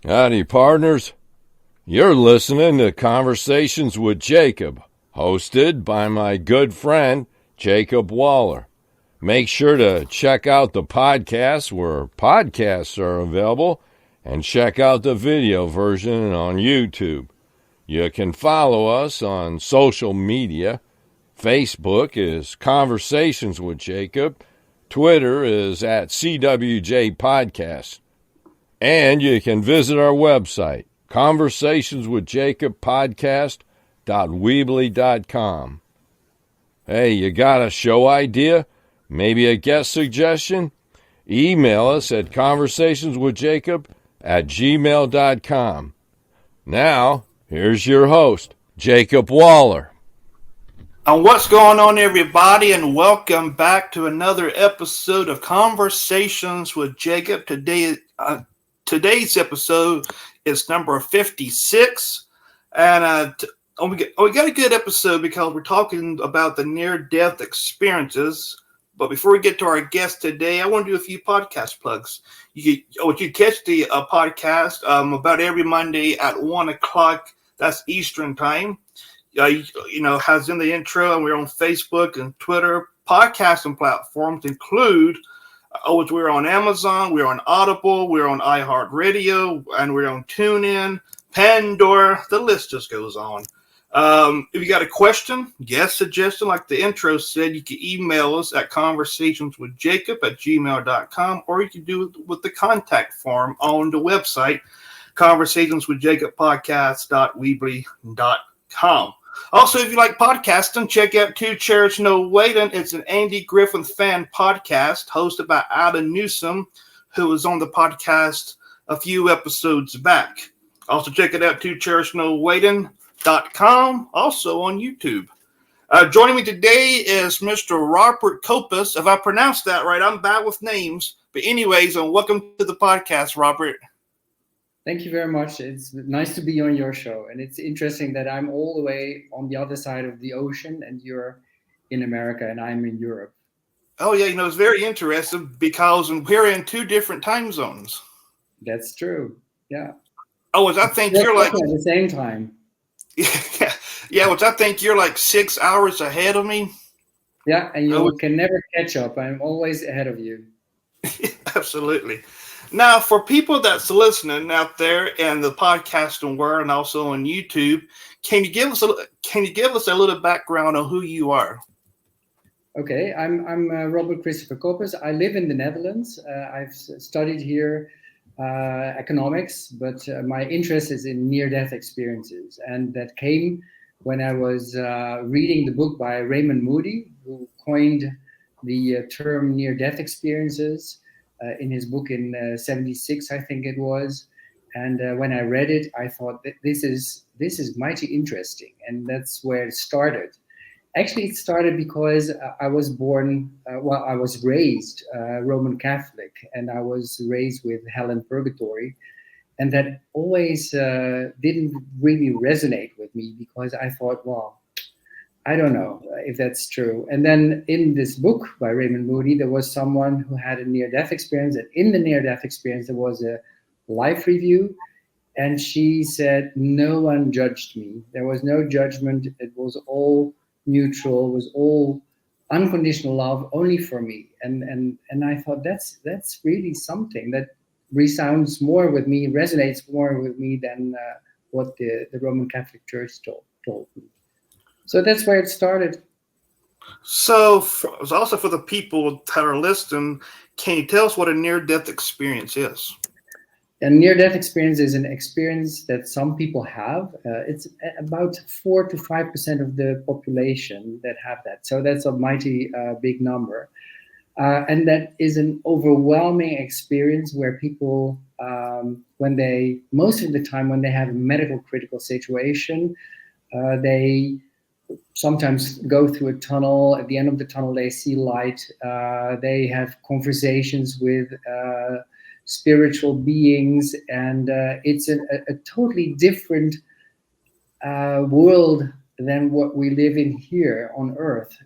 Howdy, partners. You're listening to Conversations with Jacob, hosted by my good friend, Jacob Waller. Make sure to check out the podcast where podcasts are available and check out the video version on YouTube. You can follow us on social media. Facebook is Conversations with Jacob. Twitter is at CWJ Podcast. And you can visit our website, conversationswithjacobpodcast.weebly.com. Hey, you got a show idea? Maybe a guest suggestion? Email us at conversationswithjacob@gmail.com. Now, here's your host, Jacob Waller. What's going on, everybody, and welcome back to another episode of Conversations with Jacob. Today's episode is number 56, and we got a good episode because we're talking about the near-death experiences. But before we get to our guest today, I want to do a few podcast plugs. You catch the podcast about every Monday at 1 o'clock. That's Eastern time. Has in the intro, and we're on Facebook and Twitter. Podcasting platforms include, we're on Amazon, we're on Audible, we're on iHeartRadio, and we're on TuneIn, Pandora. The list just goes on. If you got a question, guest suggestion, like the intro said, you can email us at conversationswithjacob@gmail.com, or you can do it with the contact form on the website, conversationswithjacobpodcast.weebly.com. Also, if you like podcasting, check out Two Chairs No Waiting. It's an Andy Griffith fan podcast hosted by Adam Newsom, who was on the podcast a few episodes back. Also, check it out, twocharosnowaiting.com, also on YouTube. Joining me today is Mr. Robert Kopus. If I pronounced that right, I'm bad with names. But anyways, welcome to the podcast, Robert. Thank you very much. It's nice to be on your show. And it's interesting that I'm all the way on the other side of the ocean and you're in America and I'm in Europe. Oh, yeah. It's very interesting because we're in two different time zones. That's true. Yeah. Oh, I think you're like... At the same time. Yeah, which I think you're like 6 hours ahead of me. Yeah, and you can never catch up. I'm always ahead of you. Absolutely. Now, for people that's listening out there in the podcasting world and also on YouTube, can you give us a little background on who you are? Okay, I'm Robert Christopher Kopus. I live in the Netherlands. I've studied here economics, but my interest is in near-death experiences, and that came when I was reading the book by Raymond Moody, who coined the term near-death experiences. In his book in 76, I think it was. And when I read it, I thought that this is mighty interesting. And that's where it started. Actually, it started because I was I was raised Roman Catholic, and I was raised with hell and purgatory. And that always didn't really resonate with me because I thought, well, I don't know if that's true. And then in this book by Raymond Moody, there was someone who had a near-death experience. And in the near-death experience, there was a life review. And she said, no one judged me. There was no judgment. It was all neutral. It was all unconditional love only for me. And I thought that's really something that resounds more with me, resonates more with me than what the Roman Catholic Church told me. So that's where it started. So, also for the people that are listening, can you tell us what a near-death experience is? A near-death experience is an experience that some people have. It's about 4 to 5% of the population that have that. So that's a mighty big number. And that is an overwhelming experience where people, most of the time when they have a medical critical situation, they sometimes go through a tunnel. At the end of the tunnel, they see light. They have conversations with spiritual beings, and it's a totally different world than what we live in here on Earth.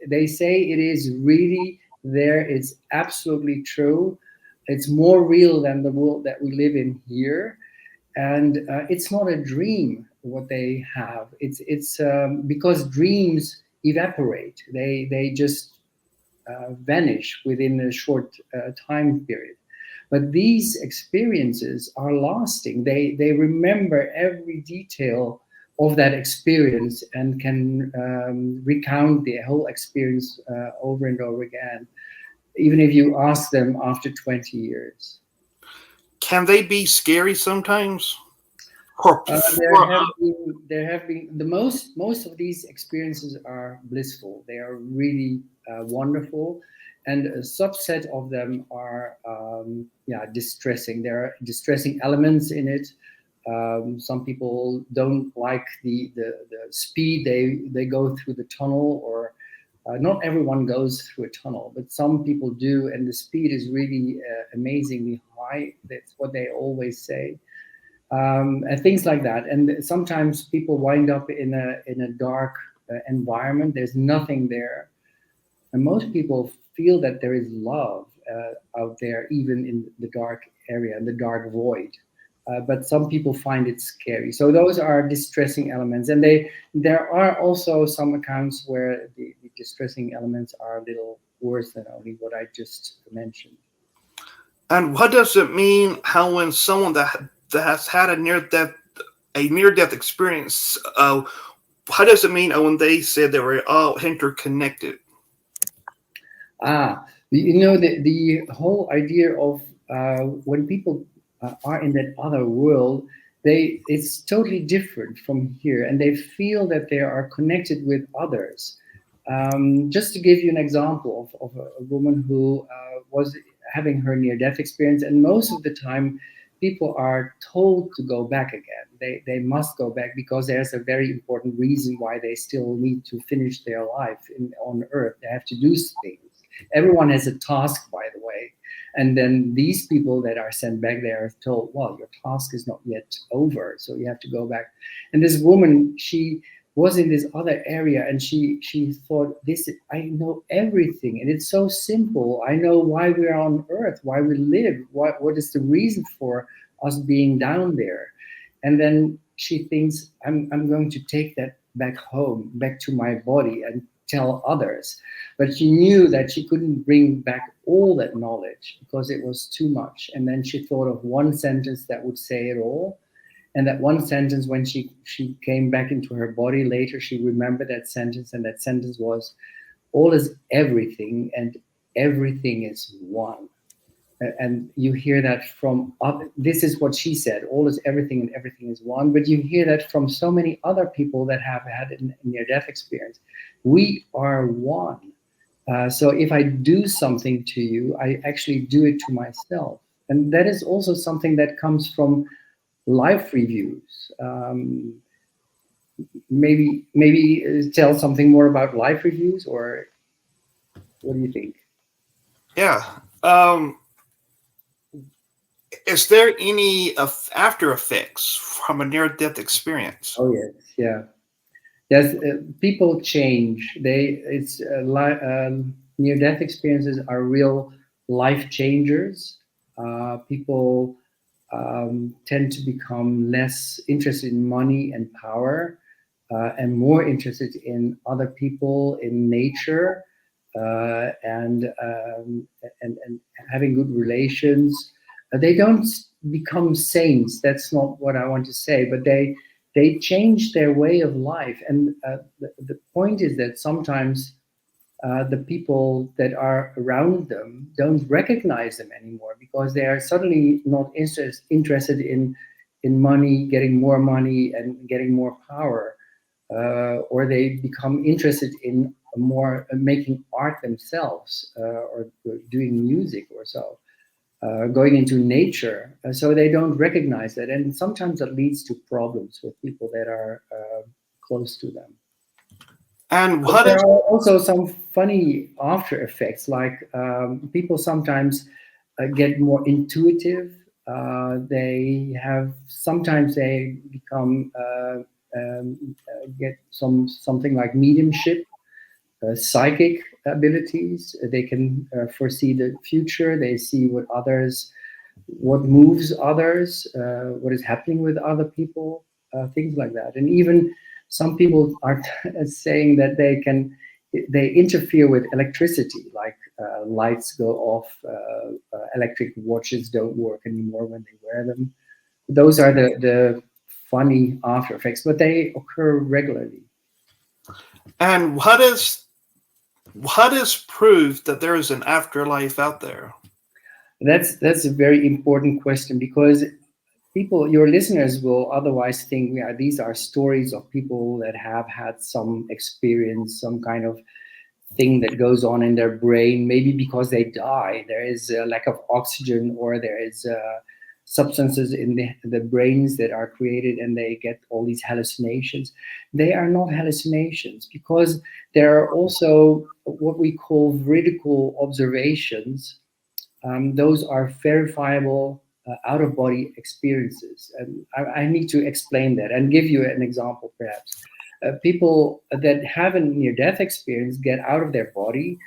They say it is really there. It's absolutely true. It's more real than the world that we live in here, and it's not a dream what they have. It's because dreams evaporate. They just vanish within a short time period. But these experiences are lasting. They remember every detail of that experience and can recount the whole experience over and over again, even if you ask them after 20 years. Can they be scary sometimes? Or, There have been the most of these experiences are blissful. They are really wonderful, and a subset of them are distressing. There are distressing elements in it. Some people don't like the speed they go through the tunnel, or not everyone goes through a tunnel, but some people do, and the speed is really amazingly high. That's what they always say. And things like that. And sometimes people wind up in a dark environment. There's nothing there, and most people feel that there is love out there, even in the dark area, in the dark void. But some people find it scary. So those are distressing elements, and there are also some accounts where the distressing elements are a little worse than only what I just mentioned. and what does it mean how when someone that has had a near death experience, how does it mean when they said they were all interconnected? The whole idea of when people are in that other world, it's totally different from here, and they feel that they are connected with others. Just to give you an example of a woman who was having her near-death experience, and most of the time people are told to go back again. They must go back because there's a very important reason why they still need to finish their life on Earth. They have to do things. Everyone has a task, by the way. And then these people that are sent back, they are told, well, your task is not yet over, so you have to go back. And this woman, she was in this other area, and she thought, I know everything, and it's so simple. I know why we're on Earth, why we live, what is the reason for us being down there. And then she thinks, I'm going to take that back home, back to my body, and tell others. But she knew that she couldn't bring back all that knowledge because it was too much. And then she thought of one sentence that would say it all. And that one sentence, when she came back into her body later, she remembered that sentence, and that sentence was, all is everything, and everything is one. And you hear that from this is what she said, all is everything and everything is one. But you hear that from so many other people that have had a near-death experience. We are one. So if I do something to you, I actually do it to myself. And that is also something that comes from life reviews. Maybe tell something more about life reviews, or what do you think? Yeah. Is there any after effects from a near-death experience? Oh yes, yeah. Yes, people change. Near-death experiences are real life changers. People tend to become less interested in money and power, and more interested in other people, in nature, and having good relations. They don't become saints. That's not what I want to say. But they change their way of life. And the point is that sometimes the people that are around them don't recognize them anymore because they are suddenly not interested in money, getting more money and getting more power, or they become interested in more making art themselves, or doing music or so, going into nature. So they don't recognize that, and sometimes that leads to problems with people that are close to them. And there are also some funny after effects, like people sometimes get more intuitive. Sometimes they become get something like mediumship. psychic abilities. They can foresee the future. They see what moves others, what is happening with other people, things like that. And even some people are saying that they interfere with electricity, like lights go off, electric watches don't work anymore when they wear them. Those are the funny after effects, but they occur regularly. And what is proof that there is an afterlife out there? That's a very important question, because your listeners will otherwise think, yeah, these are stories of people that have had some experience, some kind of thing that goes on in their brain, maybe because they die. There is a lack of oxygen, or there is substances in the brains that are created, and they get all these hallucinations. They are not hallucinations, because there are also what we call veridical observations. Those are verifiable out-of-body experiences. And I need to explain that and give you an example, perhaps. People that have a near-death experience get out of their body.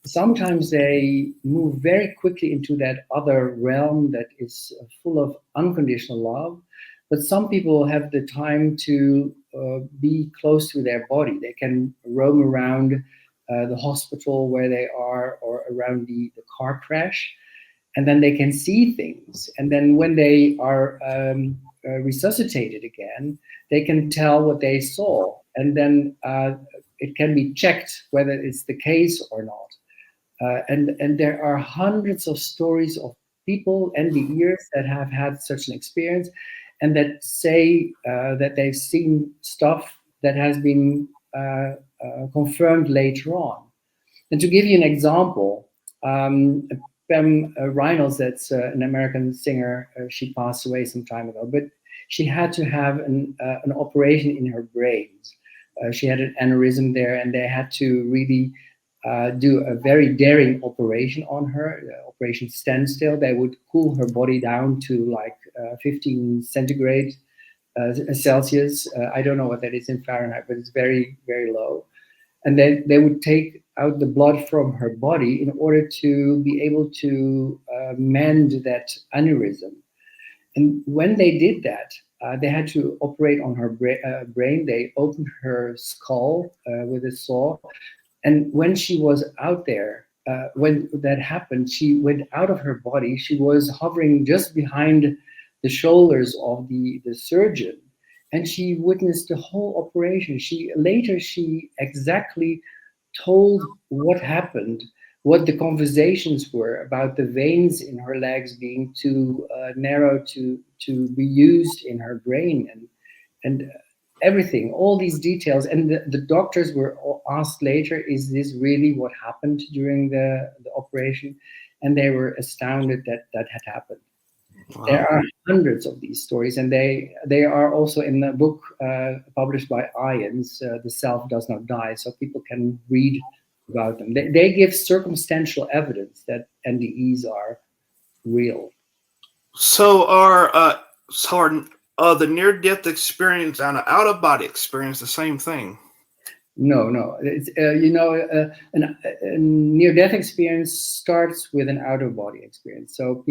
Sometimes they move very quickly into that other realm that is full of unconditional love. But some people have the time to be close to their body. They can roam around the hospital where they are, or around the car crash, and then they can see things. And then when they are resuscitated again, they can tell what they saw, and then it can be checked whether it's the case or not. And there are hundreds of stories of people and the ears that have had such an experience, and that say that they've seen stuff that has been confirmed later on. And to give you an example, Pam Reynolds, that's an American singer, she passed away some time ago, but she had to have an operation in her brains. She had an aneurysm there, and they had to really do a very daring operation on her, Operation Standstill. They would cool her body down to like 15 centigrade Celsius. I don't know what that is in Fahrenheit, but it's very, very low. And then they would take out the blood from her body in order to be able to mend that aneurysm. And when they did that, they had to operate on her brain. They opened her skull with a saw. And when she was out there, when that happened, she went out of her body. She was hovering just behind the shoulders of the surgeon, and she witnessed the whole operation. She exactly told what happened, what the conversations were about the veins in her legs being too narrow to be used in her brain, and everything, all these details. And the doctors were asked later, is this really what happened during the operation? And they were astounded that that had happened. Wow. There are hundreds of these stories, and they are also in the book published by IANS, The Self Does Not Die, so people can read about them. They give circumstantial evidence that NDEs are real. So are the near-death experience and an out-of-body experience the same thing? No. It's, a near-death experience starts with an out-of-body experience. So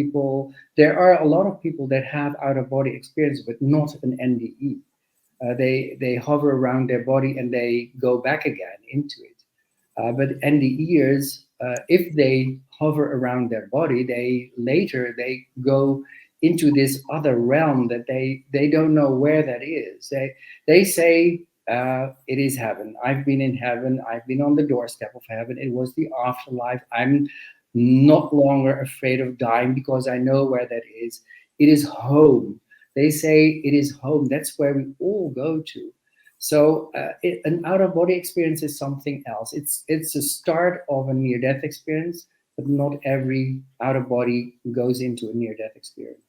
there are a lot of people that have out-of-body experience, but not an NDE. They hover around their body and they go back again into it. But NDEers, if they hover around their body, they go into this other realm that they don't know where that is. They say, it is heaven. I've been in heaven. I've been on the doorstep of heaven. It was the afterlife. I'm not longer afraid of dying because I know where that is. It is home. They say it is home. That's where we all go to. So an out-of-body experience is something else. It's a start of a near-death experience, but not every out-of-body goes into a near-death experience.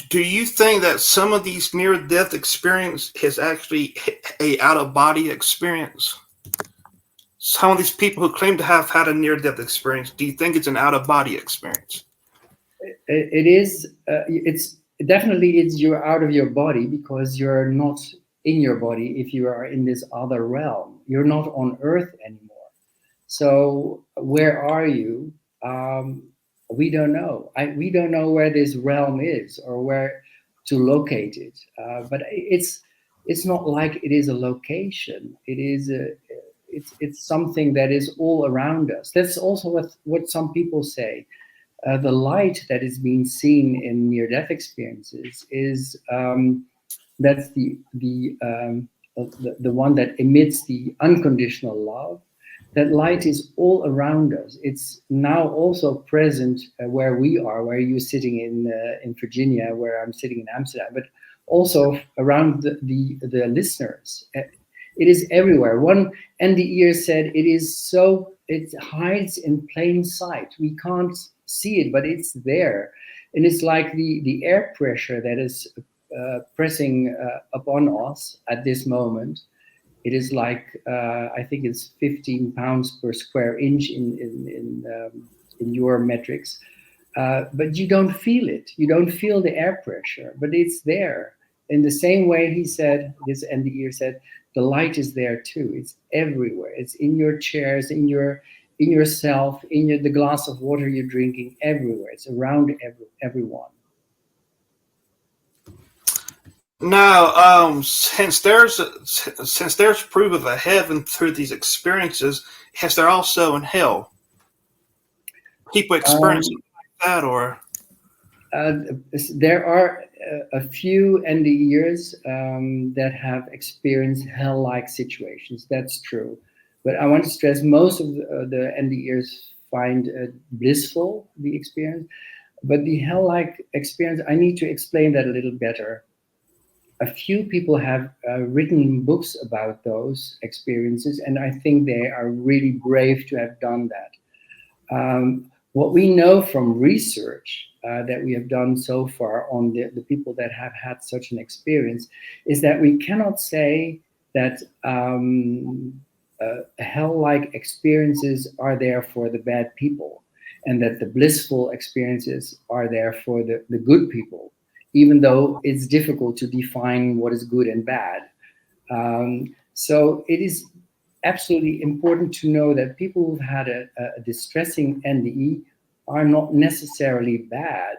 Do you think that some of these near-death experience is actually a out-of-body experience? Some of these people who claim to have had a near-death experience, do you think it's an out-of-body experience? It is. It's definitely you're out of your body because you're not in your body. If you are in this other realm, you're not on Earth anymore. So where are you? We don't know. We don't know where this realm is or where to locate it. But it's not like it is a location. It's something that is all around us. That's also what some people say. The light that is being seen in near-death experiences is that's the one that emits the unconditional love. That light is all around us. It's now also present where we are, where you're sitting in Virginia, where I'm sitting in Amsterdam, but also around the listeners. It is everywhere. One NDEer said it hides in plain sight. We can't see it, but it's there. And it's like the air pressure that is pressing upon us at this moment. It is like I think it's 15 pounds per square inch in your metrics, but you don't feel it. You don't feel the air pressure, but it's there. In the same way, he said, this NDEer said, the light is there too. It's everywhere. It's in your chairs, in yourself, the glass of water you're drinking. Everywhere. It's around everyone. Now, since there's proof of a heaven through these experiences, is there also in hell? People experiencing like that, or there are a few NDEers that have experienced hell-like situations. That's true, but I want to stress most of the NDEers find blissful the experience, but the hell-like experience, I need to explain that a little better. A few people have written books about those experiences, and I think they are really brave to have done that. What we know from research that we have done so far on the people that have had such an experience is that we cannot say that hell-like experiences are there for the bad people and that the blissful experiences are there for the good people, even though it's difficult to define what is good and bad. So it is absolutely important to know that people who've had a distressing NDE are not necessarily bad,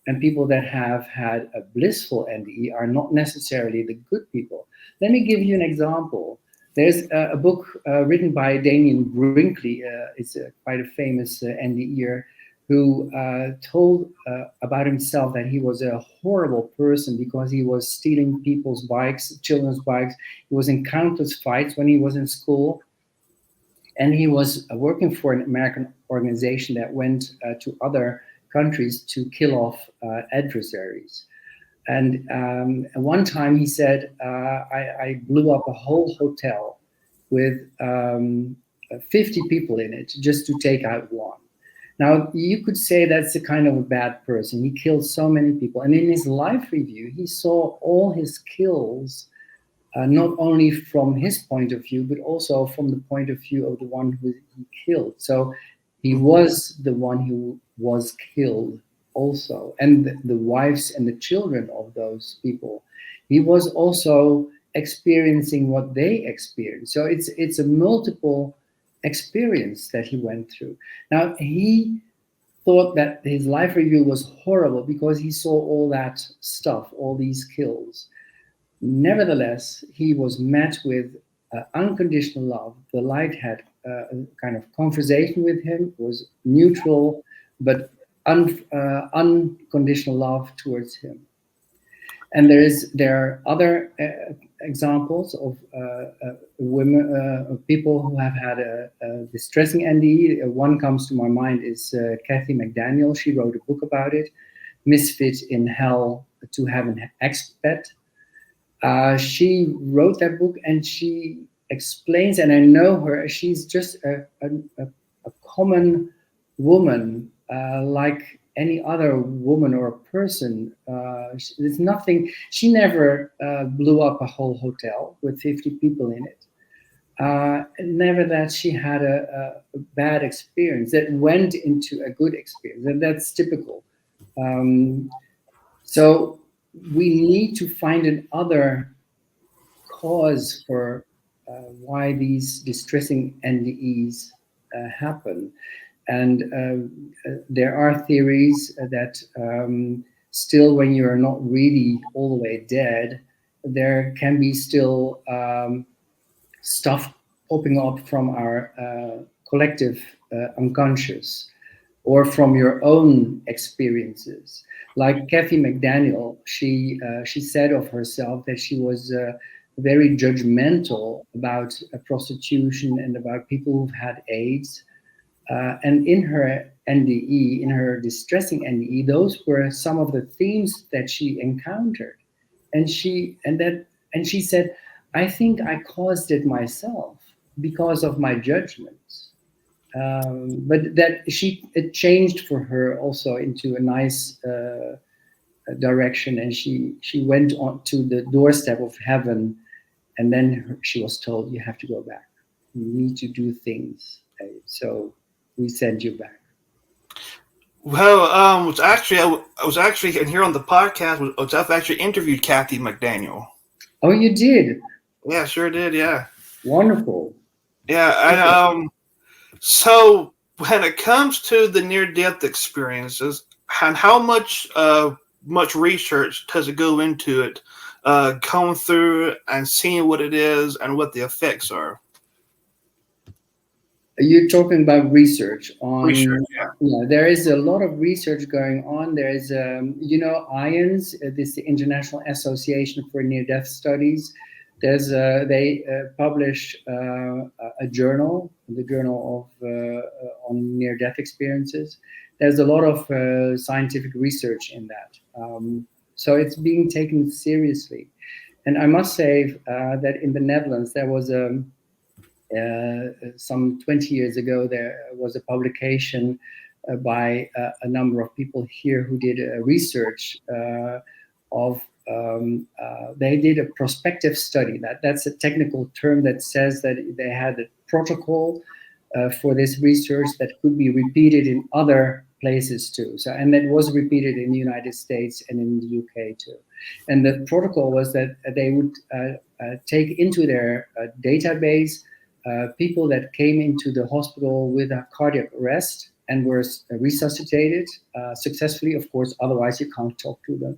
and people that have had a blissful NDE are not necessarily the good people. Let me give you an example. There's a book written by Damien Brinkley. It's quite a famous NDEer who told about himself that he was a horrible person because he was stealing people's bikes, children's bikes. He was in countless fights when he was in school. And he was working for an American organization that went to other countries to kill off adversaries. And one time he said, I blew up a whole hotel with 50 people in it just to take out one. Now, you could say that's a kind of a bad person. He killed so many people. And in his life review, he saw all his kills, not only from his point of view, but also from the point of view of the one who he killed. So he was the one who was killed also, and the wives and the children of those people. He was also experiencing what they experienced. So it's a multiple experience that he went through. Now, he thought that his life review was horrible because he saw all that stuff, all these kills. Nevertheless, he was met with unconditional love. The light had a kind of conversation with him, was neutral, but unconditional love towards him. And there are other examples of women, people who have had a distressing NDE. One comes to my mind is Kathy McDaniel. She wrote a book about it, Misfit in Hell to Heaven Expat. She wrote that book and she explains, and I know her, she's just a common woman, like any other woman or person. There's nothing, she never blew up a whole hotel with 50 people in it. Never that she had a bad experience that went into a good experience, and that's typical. So we need to find another cause for why these distressing NDEs happen. And there are theories that still, when you're not really all the way dead, there can be still stuff popping up from our collective unconscious, or from your own experiences. Like Kathy McDaniel, she said of herself that she was very judgmental about prostitution and about people who've had AIDS. And in her NDE, in her distressing NDE, those were some of the themes that she encountered. And she said, I think I caused it myself because of my judgments. But that it changed for her also into a nice direction, and she went on to the doorstep of heaven, and then she was told, you have to go back. You need to do things. So we send you back. Well, I was actually and here on the podcast. I've actually interviewed Kathy McDaniel. Oh, you did? Yeah, sure did. Yeah. Wonderful. Yeah, and so when it comes to the near-death experiences, and how much research does it go into it, going through and seeing what it is and what the effects are? You're talking about research on. Research, yeah. Yeah, there is a lot of research going on. There is, IANS, this is the International Association for Near-Death Studies. There's they publish a journal, the Journal of on Near-Death Experiences. There's a lot of scientific research in that, so it's being taken seriously. And I must say that in the Netherlands there was some 20 years ago, there was a publication by a number of people here who did research of. They did a prospective study. That's a technical term that says that they had a protocol for this research that could be repeated in other places too. So, and that was repeated in the United States and in the UK too. And the protocol was that they would take into their database people that came into the hospital with a cardiac arrest and were resuscitated successfully. Of course, otherwise you can't talk to them.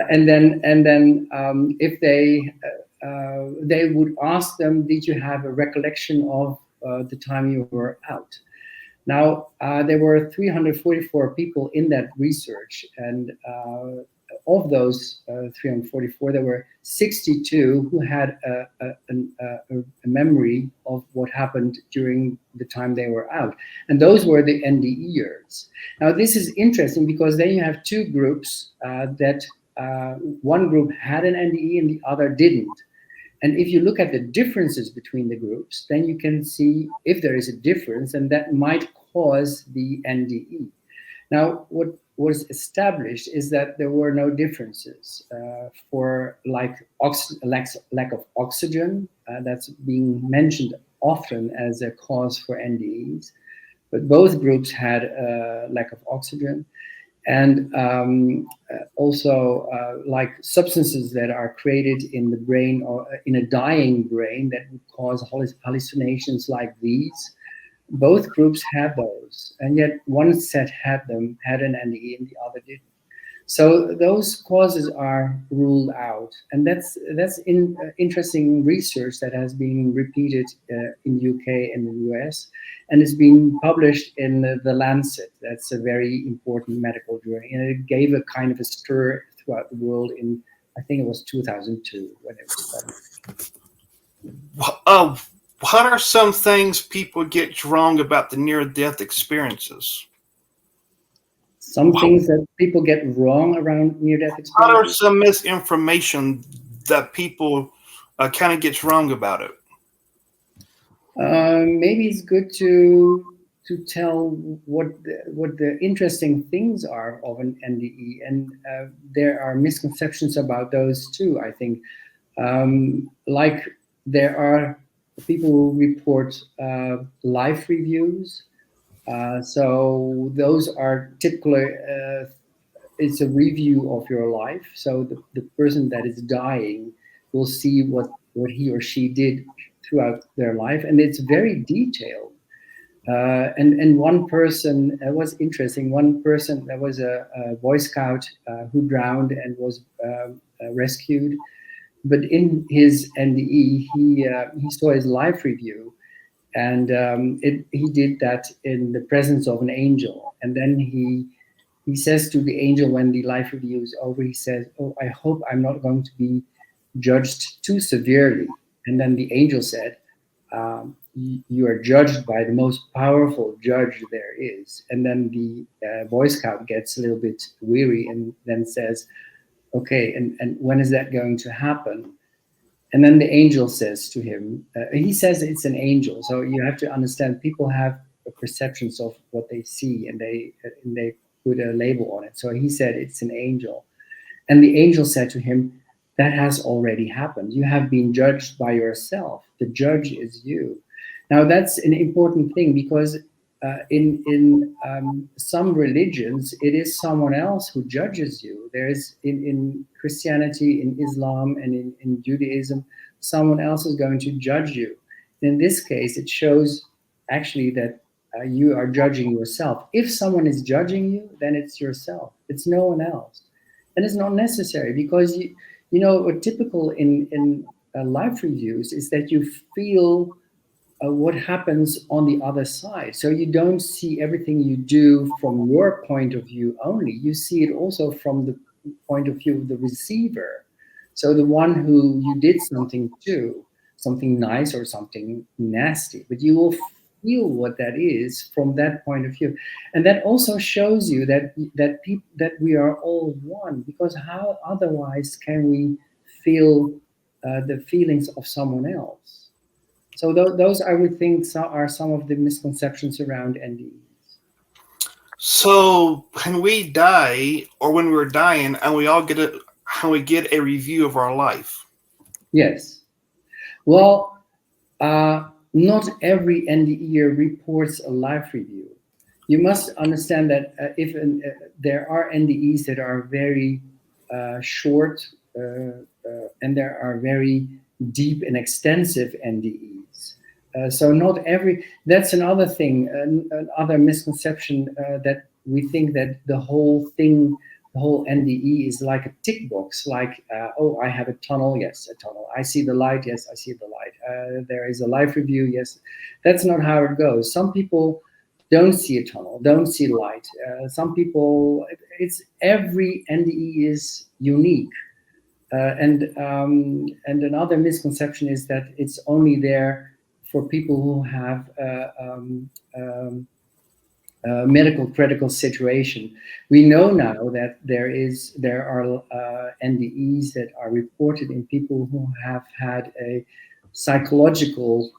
And then if they would ask them, did you have a recollection of the time you were out? Now, there were 344 people in that research, and of those 344, there were 62 who had a memory of what happened during the time they were out. And those were the NDEers. Now, this is interesting because then you have two groups that one group had an NDE and the other didn't. And if you look at the differences between the groups, then you can see if there is a difference, and that might cause the NDE. Now, what was established is that there were no differences for lack of oxygen. That's being mentioned often as a cause for NDEs. But both groups had lack of oxygen. And also like substances that are created in the brain or in a dying brain that would cause hallucinations like these. Both groups had those, and yet one set had an NDE and the other didn't. So those causes are ruled out, and that's interesting research that has been repeated in the UK and the US, and it's been published in the Lancet. That's a very important medical journal, and it gave a kind of a stir throughout the world in, I think it was 2002 when it was published. What are some things people get wrong about the near-death experiences? Some things that people get wrong around near-death experiences? What are some misinformation that people kind of gets wrong about it? Maybe it's good to tell what the interesting things are of an NDE, and there are misconceptions about those too, I think. Like there are people who report life reviews. So those are typically, it's a review of your life. So the person that is dying will see what he or she did throughout their life. And it's very detailed. And one person, it was interesting. One person, there was a Boy Scout who drowned and was rescued. But in his NDE, he saw his life review, and he did that in the presence of an angel. And then he says to the angel when the life review is over, he says, "Oh, I hope I'm not going to be judged too severely." And then the angel said, "You are judged by the most powerful judge there is." And then the Boy Scout gets a little bit weary and then says, "Okay, and when is that going to happen?" And then the angel says to him, he says it's an angel. So you have to understand people have perceptions of what they see, and they put a label on it. So he said it's an angel. And the angel said to him, "That has already happened. You have been judged by yourself. The judge is you." Now, that's an important thing because in some religions, it is someone else who judges you. There is in Christianity, in Islam, and in Judaism, someone else is going to judge you. In this case, it shows actually that you are judging yourself. If someone is judging you, then it's yourself. It's no one else, and it's not necessary because you know what typical in life reviews is that you feel what happens on the other side. So you don't see everything you do from your point of view only. You see it also from the point of view of the receiver. So the one who you did something to, something nice or something nasty, but you will feel what that is from that point of view. And that also shows you that we are all one, because how otherwise can we feel the feelings of someone else? So those, I would think, are some of the misconceptions around NDEs. So when we die, or when we're dying, and we all get a review of our life. Yes. Well, not every NDE reports a life review. You must understand that if there are NDEs that are very short, and there are very deep and extensive NDEs. So not every. That's another thing, another misconception, that we think that the whole thing, the whole NDE is like a tick box. Like, oh, I have a tunnel. Yes, a tunnel. I see the light. Yes, I see the light. There is a life review. Yes, that's not how it goes. Some people don't see a tunnel, don't see light. Some people, it's every NDE is unique. And another misconception is that it's only there for people who have medical critical situation. We know now that there are NDEs that are reported in people who have had a psychological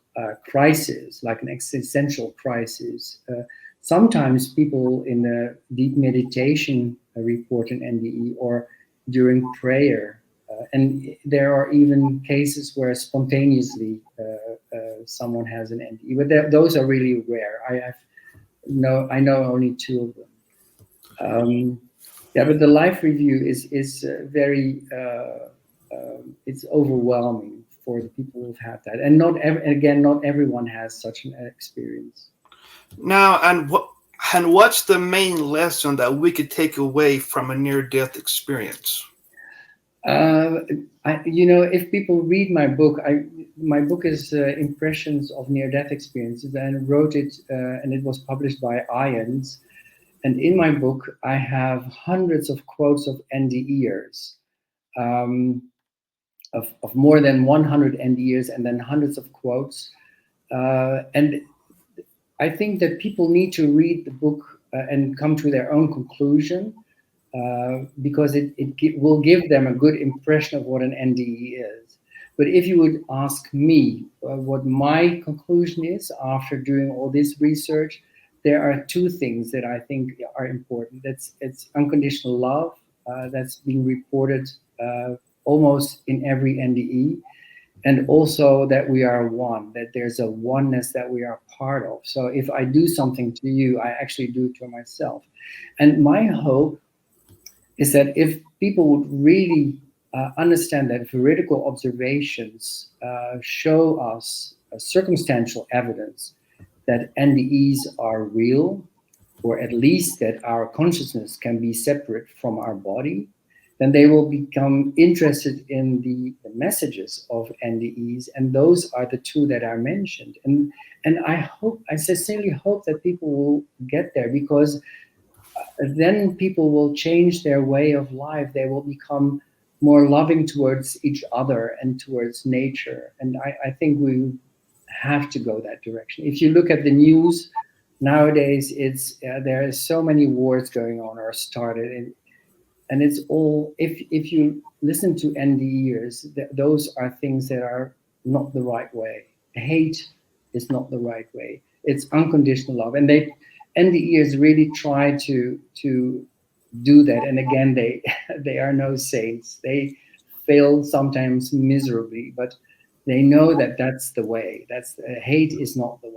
crisis, like an existential crisis. Sometimes people in a deep meditation report an NDE, or during prayer. And there are even cases where spontaneously someone has an NDE, but those are really rare. I know only two of them. Yeah, but the life review is very it's overwhelming for the people who've had that, and not everyone has such an experience. Now, what's the main lesson that we could take away from a near-death experience? If people read my book, my book is Impressions of Near-Death Experiences, and I wrote it, and it was published by IONS. And in my book, I have hundreds of quotes of NDEers, of more than 100 NDEers, and then hundreds of quotes. And I think that people need to read the book and come to their own conclusion. Because it will give them a good impression of what an NDE is. But if you would ask me what my conclusion is after doing all this research, there are two things that I think are important. It's unconditional love, that's being reported almost in every NDE, and also that we are one, that there's a oneness that we are part of. So if I do something to you, I actually do it to myself. And my hope is that if people would really understand that veridical observations show us circumstantial evidence that NDEs are real, or at least that our consciousness can be separate from our body, then they will become interested in the messages of NDEs, and those are the two that are mentioned. And I sincerely hope that people will get there, because then people will change their way of life. They will become more loving towards each other and towards nature. And I think we have to go that direction. If you look at the news nowadays, it's there are so many wars going on or started, and it's all, if you listen to NDEers, those are things that are not the right way. Hate is not the right way. It's unconditional love, and NDEers really try to do that. And again, they they are no saints. They fail sometimes miserably, but they know that that's the way. Hate is not the way.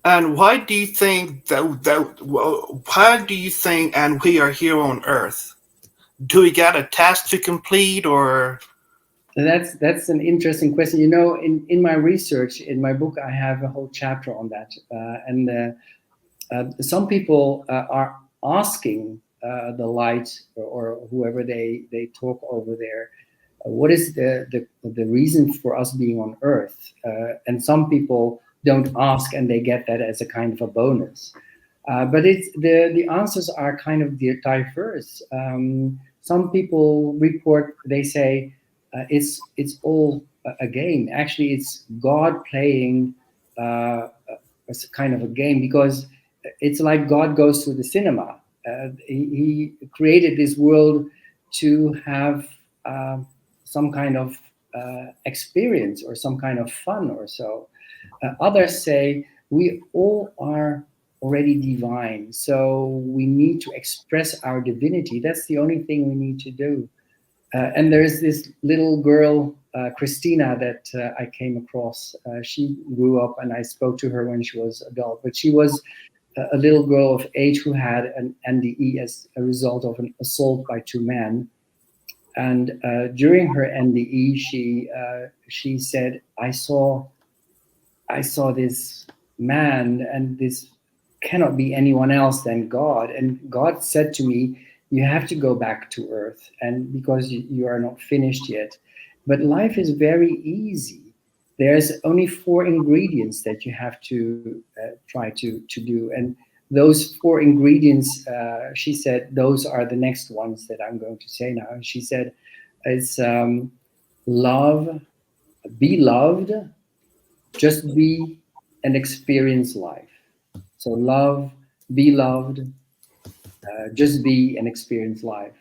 And why do you think why do you think, and we are here on Earth? Do we got a task to complete, or? That's an interesting question. You know, in my research, in my book, I have a whole chapter on that. Some people are asking the light, or whoever they talk over there, what is the reason for us being on Earth? And some people don't ask, and they get that as a kind of a bonus. But it's the answers are kind of diverse. Some people report, they say it's all a game. Actually, it's God playing as a kind of a game, because it's like God goes to the cinema. He created this world to have some kind of experience or some kind of fun or so. Others say we all are already divine, so we need to express our divinity. That's the only thing we need to do. And there's this little girl, Christina, that I came across. She grew up, and I spoke to her when she was adult, but she was a little girl of 8 who had an NDE as a result of an assault by 2 men. And during her NDE, she said, I saw this man, and this cannot be anyone else than God. And God said to me, you have to go back to Earth, and because you are not finished yet. But life is very easy. There's only 4 ingredients that you have to try to do. And those 4 ingredients, she said, those are the next ones that I'm going to say now. And she said, it's love, be loved, just be, and experience life. So love, be loved, just be, and experience life.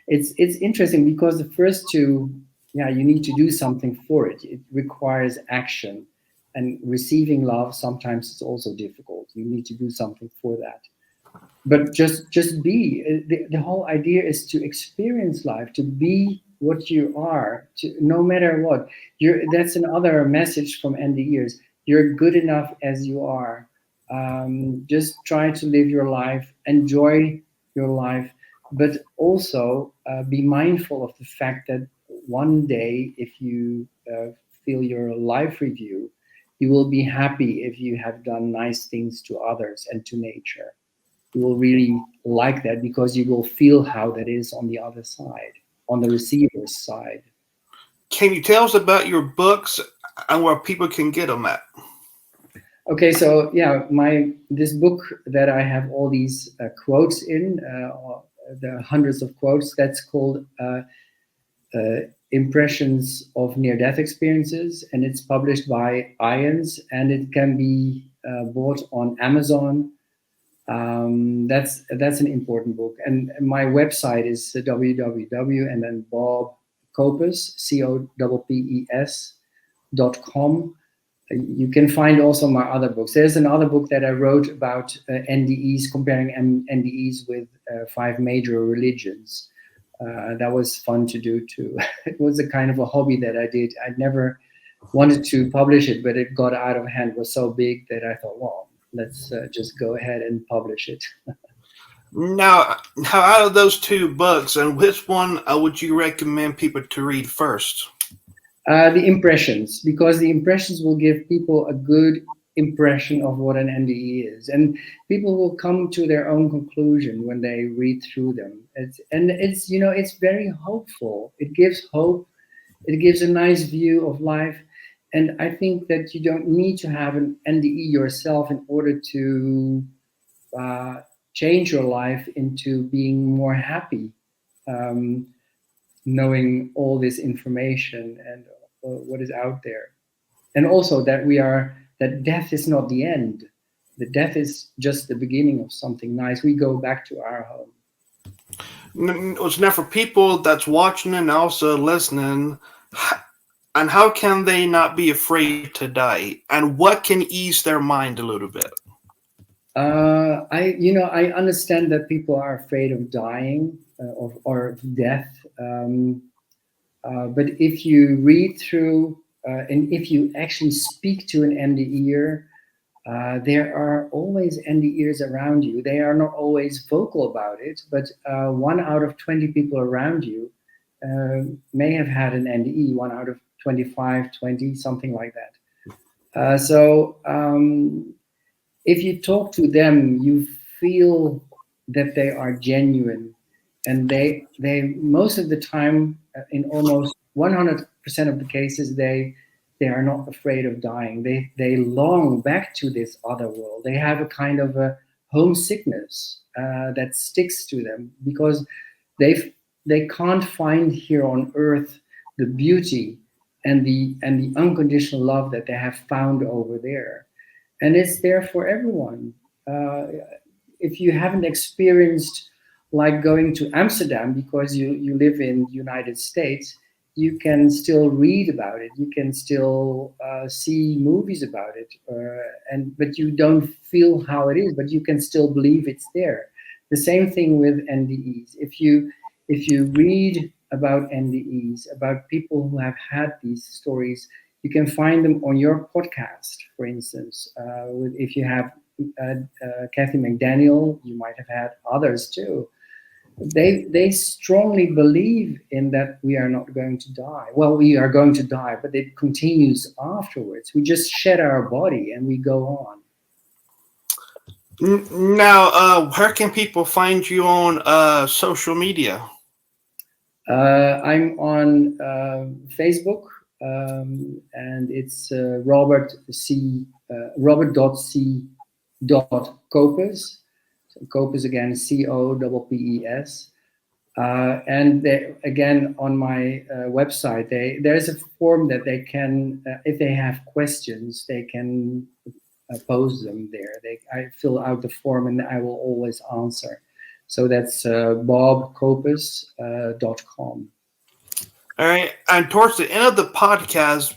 It's interesting, because the first 2, you need to do something for it. It requires action, and receiving love sometimes is also difficult. You need to do something for that. But just be. The whole idea is to experience life, to be what you are, no matter what. That's another message from NDEers. You're good enough as you are. Just try to live your life, enjoy your life, but also be mindful of the fact that one day, if you feel your life review, you will be happy if you have done nice things to others and to nature. You will really like that, because you will feel how that is on the other side, on the receiver's side. Can you tell us about your books and where people can get them at? Okay, so this book that I have all these quotes in, the hundreds of quotes, that's called Impressions of Near-Death Experiences, and it's published by IANS, and it can be bought on Amazon. That's an important book. And my website is www, and then Bob Coppes, COPPES.com. You can find also my other books. There's another book that I wrote about NDEs, comparing NDEs with 5 major religions. That was fun to do too. It was a kind of a hobby that I did. I never wanted to publish it, but it got out of hand. It was so big that I thought, well, let's just go ahead and publish it. Now, out of those 2 books, and which one would you recommend people to read first? The Impressions, because the Impressions will give people a good impression of what an NDE is, and people will come to their own conclusion when they read through them. It's very hopeful. It gives hope. It gives a nice view of life, and I think that you don't need to have an NDE yourself in order to change your life into being more happy, knowing all this information and what is out there, and also that death is not the end. The death is just the beginning of something nice. We go back to our home. So now for people that's watching and also listening, and how can they not be afraid to die? And what can ease their mind a little bit? I understand that people are afraid of dying or of death. But if you read through and if you actually speak to an NDEer, there are always NDEers around you. They are not always vocal about it, but 1 out of 20 people around you may have had an NDE, 1 out of 25, 20, something like that. So if you talk to them, you feel that they are genuine, and they most of the time, in almost 100% of the cases, they are not afraid of dying. They long back to this other world. They have a kind of a homesickness that sticks to them because they can't find here on earth the beauty and the unconditional love that they have found over there. And it's there for everyone. If you haven't experienced like going to Amsterdam because you live in the United States, you can still read about it. You can still see movies about it, but you don't feel how it is, but you can still believe it's there. The same thing with NDEs. If you read about NDEs, about people who have had these stories, you can find them on your podcast, for instance. If you have Kathy McDaniel, you might have had others too. They strongly believe in that we are not going to die. Well, we are going to die, but it continues afterwards. We just shed our body and we go on. Now, where can people find you on social media? I'm on Facebook. And it's Robert.c.Copes. So Copes again, Coppes. And again, on my website, there's a form that they can, if they have questions, they can pose them there. I fill out the form and I will always answer. So that's bobcopes.com. All right, and towards the end of the podcast,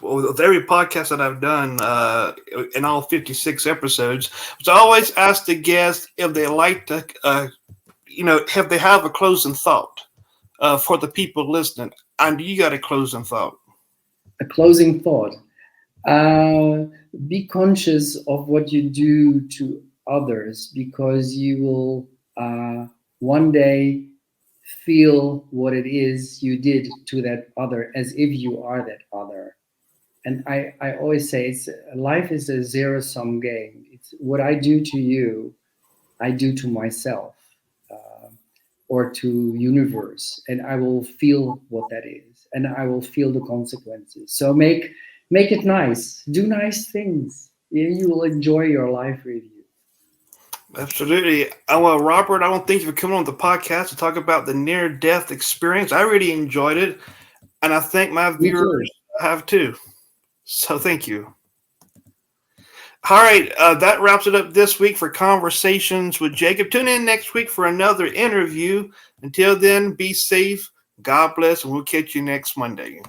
with every podcast that I've done in all 56 episodes, which I always ask the guests if they like to, if they have a closing thought for the people listening. And you got a closing thought? A closing thought. Be conscious of what you do to others, because you will one day feel what it is you did to that other, as if you are that other. And I always say life is a zero-sum game. It's what I do to you, I do to myself or to universe, and I will feel what that is, and I will feel the consequences. So make it nice. Do nice things. You will enjoy your life review. Absolutely. Well, Robert, I want to thank you for coming on the podcast to talk about the near-death experience. I really enjoyed it, and I think my viewers have too. So thank you. All right, that wraps it up this week for Conversations with Jacob. Tune in next week for another interview. Until then, be safe, God bless, and we'll catch you next Monday.